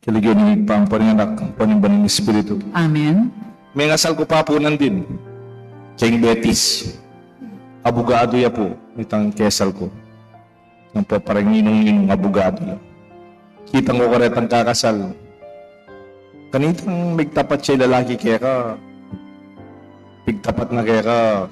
Kiligyan ni pang panganak, panimban ng Espiritu. Amen. May ngasal ko pa po nandin. King Betis. Abogado ya po. Itang kesal ko. Nang parang ninong abogado ya. Kitang ko karetang kakasal. Kanitang migtapat siya lalaki kaya ka. Pigtapat na kaya ka.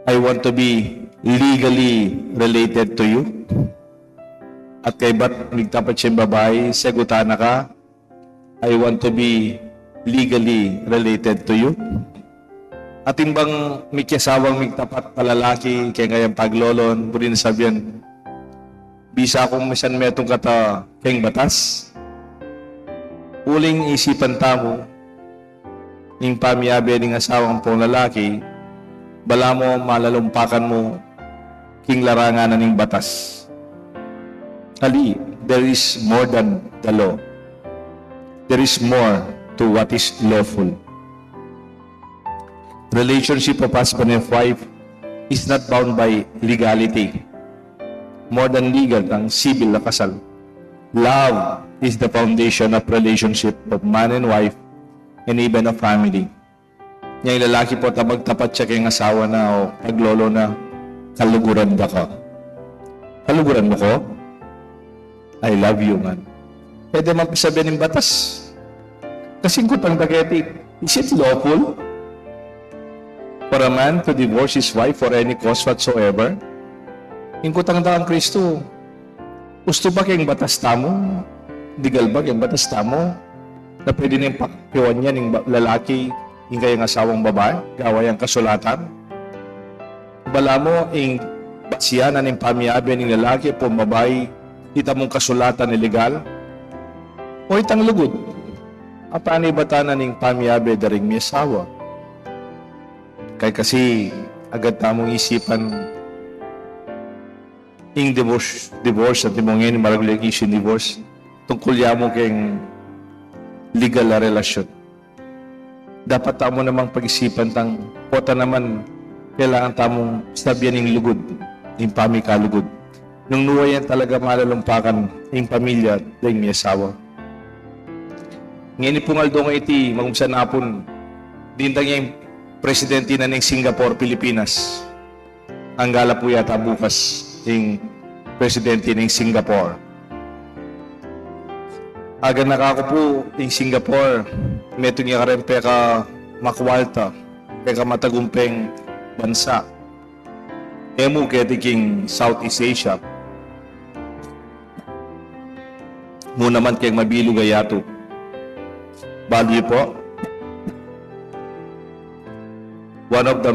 I want to be legally related to you. At kay ba't migtapat siya babae, segutana ka, I want to be legally related to you. At imbang may kasawang migtapat palalaki, kaya ngayang paglolon, burin sabihan, bisa akong misan metong kata kayong batas. Uling isipan tamo, yung pamiyabi ng asawang pong lalaki, bala mo, malalumpakan mo, king larangan na ng batas. Ali, there is more than the law. There is more to what is lawful. Relationship of husband and wife is not bound by legality. More than legal, ang civil na kasal. Love is the foundation of relationship of man and wife and even a family. Yung lalaki po, magtapat siya kayong asawa na o paglolo na kaluguran ba ka? Kaluguran mo ko? I love you, man. Pwede magsabihin ng batas. Kasing kutang dageti, is it lawful for a man to divorce his wife for any cause whatsoever? Yung kutang daang Kristo, gusto ba kayong batas tamo? Digal ba kayong batas tamo? Na pwede na yung pakiwan niya ng lalaki, yung kayong asawang babae, gaway ang kasulatan? Bala mo, yung basiyanan ng pamiyabi ng lalaki po babae, kita mong kasulatan ni legal? O itang lugod? Apaan ibatanan ng pamiyabi daring may asawa? Kaya kasi agad tamong isipan yung divorce at imong ngayon maragulang issue divorce tungkol yamo kayong legal na relasyon. Dapat tamo namang pag-isipan tang kota naman kailangan tamong sabihan ng lugod, yung pamikalugod. Nung nuwa yan talaga malalumpakan yung pamilya dahil may asawa. Ngayon po nga doon iti, magumsan na po, dintang yung presidente na ng Singapore, Pilipinas. Ang gala po yata bukas yung presidente ng Singapore. Aga nakako po yung Singapore, meto niya ka rin peka makwalta, peka matagumpeng bansa. Emo kaya Southeast Asia. Muna man kayong mabilo gayato. Bali po. One of the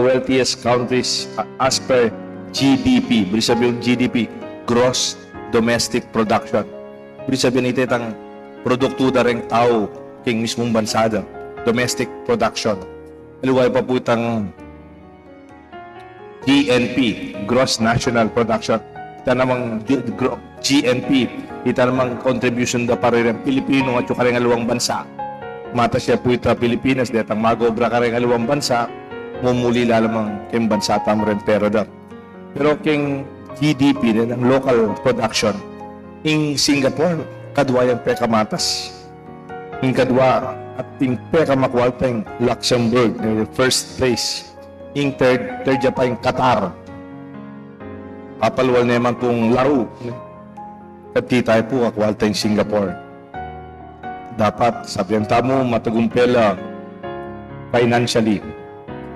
wealthiest countries as per GDP. Bili sabihin GDP, Gross Domestic Production. Bili sabihin ito itang produkto da rin tao king mismong bansada. Domestic Production. Aluway pa po itang GNP, Gross National Production. Ito namang GNP, ito namang contribution da para rin Pilipino at yung karing alawang bansa. Mata siya po ito Pilipinas, dito ang magobra karing alawang bansa, mumuli lalamang king bansa tam rin pero da. Pero king GDP, din ang local production, in Singapore, kadwa yung pekamatas. In kadwa at yung pekamakwalta yung Luxembourg, first place. In third pa yung Qatar. Papalwal naman pong laro. Kati tayo po kakwalta yung Singapore. Dapat, sabihan tamo, matagumpela financially.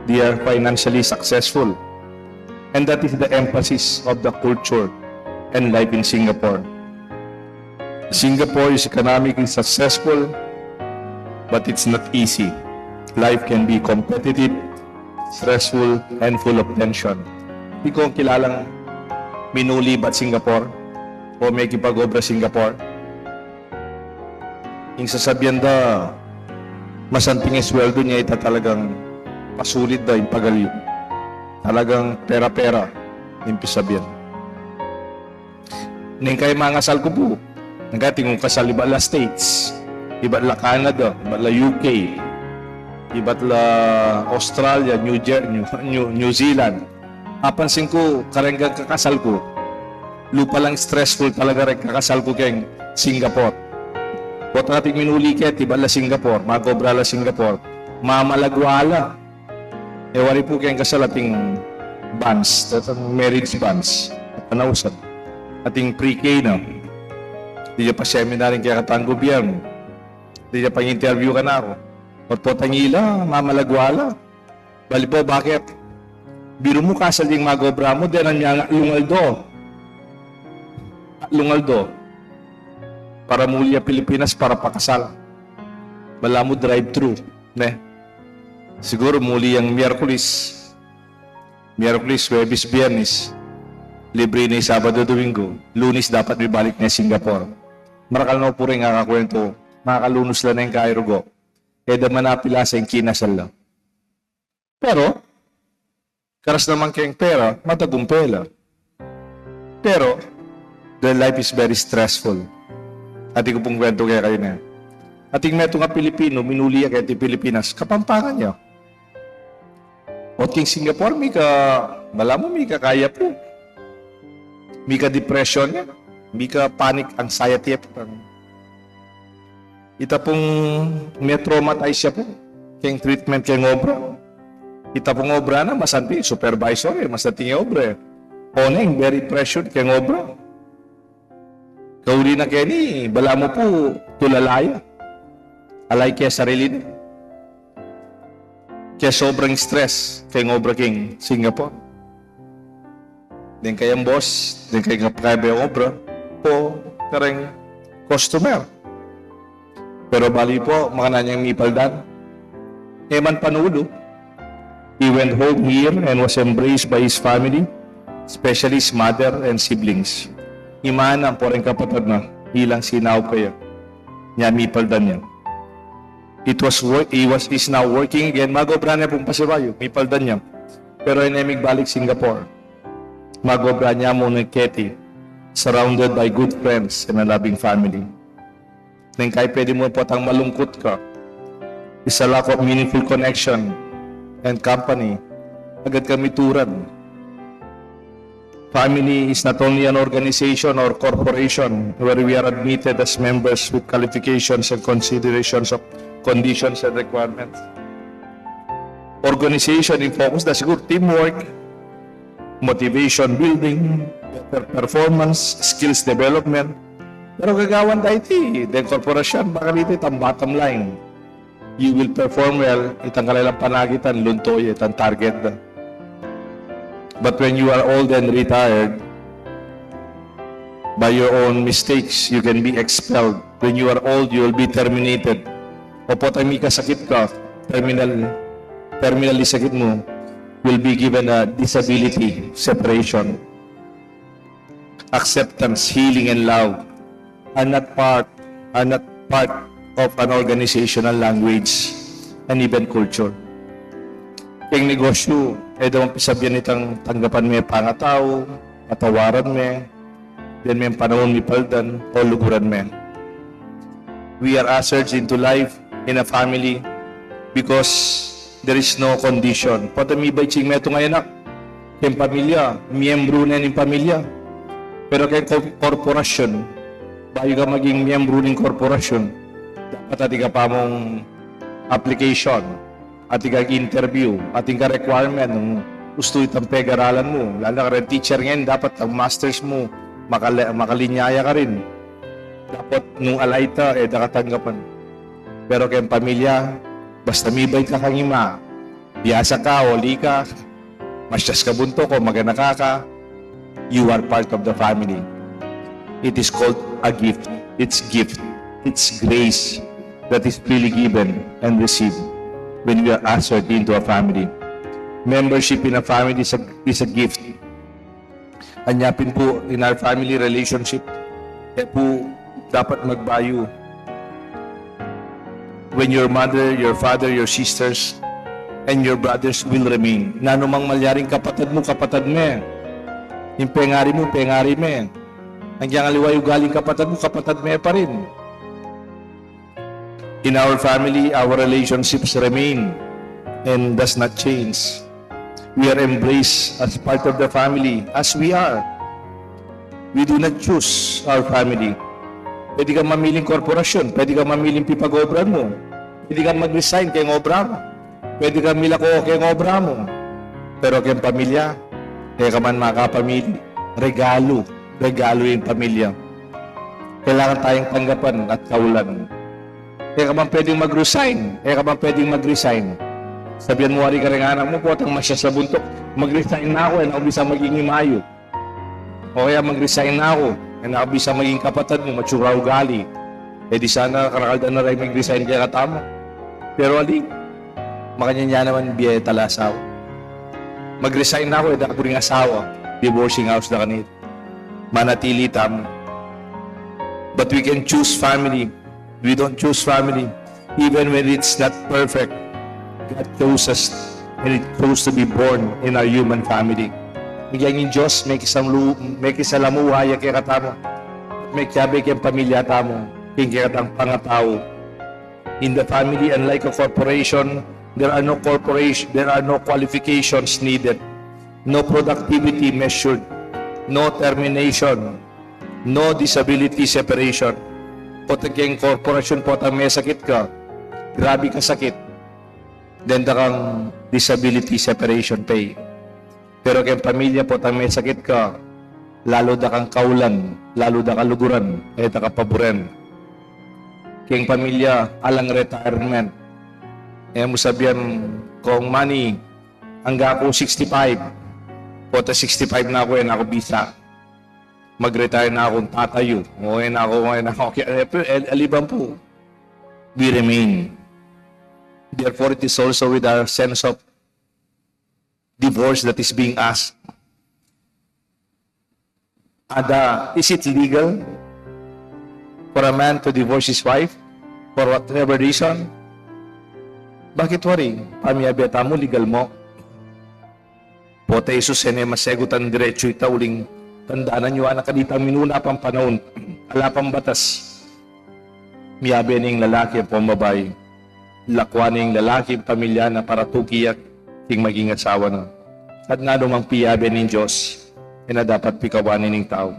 They are financially successful. And that is the emphasis of the culture and life in Singapore. Singapore is economically successful, but it's not easy. Life can be competitive, stressful, and full of tension. Hindi ko kilalang minuli ba't Singapore o may kipag-obra Singapore. Yung sasabihan da, masanting sweldo niya ita talagang pasulit da yung pagalyo. Talagang pera-pera yung sabihan. Nang kay mga kasal ko po, nagating kong kasal iba la States, iba la Canada, iba la UK, iba't la Australia, New Zealand. Napansin ko, karenggang kakasal ko, lupa lang stressful talaga rin kakasal ko kay Singapore. Kung ating minuli kaya, iba't la Singapore, magobra la Singapore, mamalagwala. Wari po kayong kasal ating bands, marriage bands, panausan. Ating pre-K na. Di niya pa seminarin kaya katang gobyerno. Di niya pa interview ka na ako. At po tangila, mamalagwala. Bali po, bakit? Biro mo kasal yung magobra mo, din ang niya lungaldo. Para muli ang Pilipinas, para pakasal. Wala mo drive-thru. Ne? Siguro muli ang Miyerkules, Huwebes, Biyernes. Libre na Sabado, Domingo. Lunes dapat may balik na Singapore. Marakal na po rin nga kakwento. Makakalunos lang na yung kairugo. Kaya daman napila sa yung kinasal lang. Pero, karas naman kayong pera, matagumpela. Pero, the life is very stressful. Ati ko pong kwento kaya kayo na. Ating meto nga Pilipino, minuli kaya ti Pilipinas, kapampangan niya. O ting Singapore, bala mo, may kaya po. May depression niya. May panic anxiety. Ita pong may traumatize siya po. Kaya treatment kaya obra. Ita pong obra na, masanti, supervisor masanti yung obra Oneng, very pressured kaya obra. Kauli na kaya ni, bala mo po, tulalaya. Alay kaya sarili niya. Kaya sobrang stress kaya obra king Singapore. Din kayang boss, din kayang kaya obra, po kareng customer. Pero bali po, mga nanyang mipaldan. Eman panulo. He went home here and was embraced by his family, especially his mother and siblings. Imanang po rin kapatid na, ilang sinaw kayo. Niya mipaldan niya. He's now working again. Magobra niya pong pasibayo, mipaldan niya. Pero inemig balik Singapore. Magobra niya muna Ketty, surrounded by good friends and a loving family. Nang kaya pwede mo po tang malungkot ka, is a lack of meaningful connection and company. Agad kami turan. Family is not only an organization or corporation where we are admitted as members with qualifications and considerations of conditions and requirements. Organization in focus na siguro teamwork, motivation building, better performance, skills development. Pero gagawan tayo the corporation, baka dito itang bottom line. You will perform well, itang kanilang panagitan, luntoy, itang target na. But when you are old and retired, by your own mistakes, you can be expelled. When you are old, you will be terminated. O po tayo may kasakit ka, terminally sakit mo, will be given a disability, separation, acceptance, healing, and love are not part of an organizational language and even culture. Kaya negosyo, daw sabihan itang tanggapan may pangataw, patawaran may, then may panahon may paldan, o luguran may. We are ushered into life in a family because there is no condition. Pata may bayching may itong anak, kayong pamilya, miyembro na yung pamilya. Pero kayong korporasyon, bayo ka maging miyembro ng korporasyon, dapat ati ka pa mong application, ati ka interview, ati ka requirement, nung gusto itang pag-aralan mo, lalo ka rin teacher ngayon, dapat ang masters mo, makalinyaya ka rin. Dapat nung alayta, nakatanggapan. Pero kayong pamilya, basta mibay ka kang ima, biyasa ka, oli ka, masyas ka bunto ko, magana ka, you are part of the family. It is called a gift. It's gift. It's grace that is freely given and received when we are ushered into a family. Membership in a family is a gift. Anyapin po in our family relationship, kaya po dapat magbayo. When your mother, your father, your sisters, and your brothers will remain. Na anumang malyaring kapatid mo, yung pengari mo, Hanggang aliwayo galing kapatid mo pa rin. In our family, our relationships remain and does not change. We are embraced as part of the family as we are. We do not choose our family. Pwede kang mamiling korporasyon, pwede kang mamiling pipag-obra mo, pwede kang mag-resign kay obra mo, pwede kang milako kay obra mo. Pero kay pamilya, kaya ka man makapamili, regalo yung pamilya. Kailangan tayong tanggapan at kaulan. Kaya ka man pwedeng mag-resign, Sabihan mo, hari ka rin anak mo, potang masya sa buntok. Mag-resign na ako, nakabisa maging imayo. O kaya mag-resign na ako, nakabisa maging kapatid mo, matsura ugali. Di sana karakalda na rin mag-resign kaya katama. Pero ali, makanya naman biya talasaw. Mag-resign na ako, ako rin asawa. Divorcing house na kanit. Manatili tamo. But we can choose family. We don't choose family. Even when it's not perfect, God chose us and it chose to be born in our human family. Bigyan ng Diyos, may kisalamuhay kaya katamo. May kiyabe kaya pamilya tamo. Kaya katang pangatao. In the family, unlike a corporation, there are no qualifications needed. No productivity measured. No termination. No disability separation. Potang kayong korporasyon, potang may sakit ka. Grabe ka sakit. Then kang disability separation pay. Pero kayong pamilya, potang may sakit ka. Lalo da kang kaulan. Lalo da kaluguran. Da ka paboren. Kayong pamilya, alang retirement. Mo sabihan, kung money, hanggang ako 65. Pota 65 na ako, ako bisa. Mag-retire na akong tatayo. Ngayon ako. Aliban po. We remain. Therefore, it is also with our sense of divorce that is being asked. Is it legal for a man to divorce his wife for whatever reason? Bakit wari? Pamiyabeta mo, legal mo. Pota Isus, masegutan diretso ita uling tandaanan nyo, anak kadita minuna pang panahon, ala pang batas. Miyabe ning lalaki ang pamabay. Lakwa ning lalaki pamilya na para tukiyak king maging asawa na. At nga namang piyabe ning Diyos na dapat pikawanin ning tao.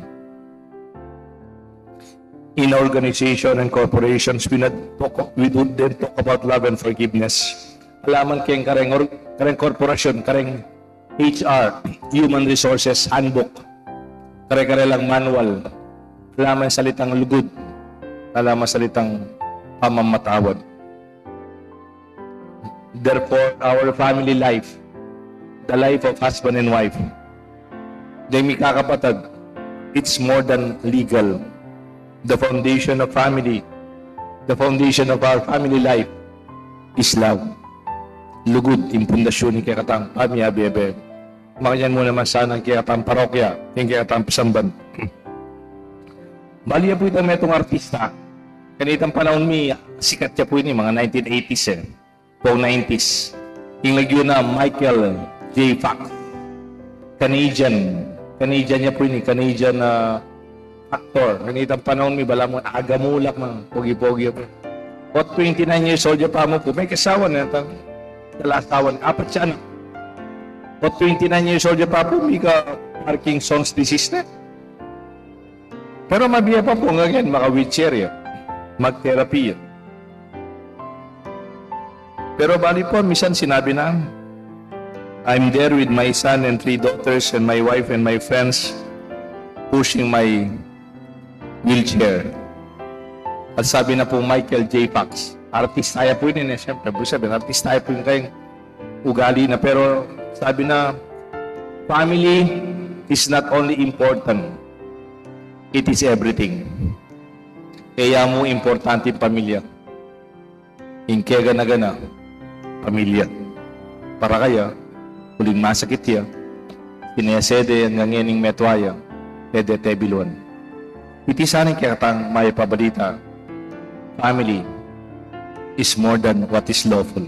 In organization and corporations, we don't then talk about love and forgiveness. Alaman kayong kareng korporasyon, kareng HR, Human Resources Handbook, kare-kare lang manual, alaman salitang lugod, alaman salitang pamamatawad. Therefore, our family life, the life of husband and wife, dahil kakapatag, it's more than legal. The foundation of family, the foundation of our family life is love. Lugod, impundasyon ni kakatang pamilya, bebe. Makanyan mo naman sana kaya katang parokya, yung kaya katang pasamban. Baliya po itang metong artista. Kanitang panahon sikat siya po ini, mga 1980s o 90s. Yung nagyo na Michael J. Fox. Canadian niya po ini, Canadian actor. Kanitang panahon bala mo, agamulak mga pogi-pogi po. At 29 years old pa mo po, may kasawa na itang dalasawan, apat siya anak. At 29 years old pa po, may ka Parkinson's disease na. Pero mabiya pa po ngayon, maka-wheelchair mag-therapy. Pero bali po, misan sinabi na, I'm there with my son and 3 daughters and my wife and my friends pushing my wheelchair. At sabi na po Michael J. Fox, artista po yun siyempre, artista po yun kayong ugali na, pero sabi na, family is not only important, it is everything. Kaya mo importante yung pamilya. Inkega na gana, pamilya. Para kaya, huling masakit ya, sinayasede ang ngangening metwaya, ede tebilon. Iti sanang kaya katang may pabalita, family is more than what is lawful.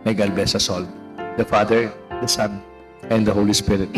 May God bless us all. The Father, the Son, and the Holy Spirit.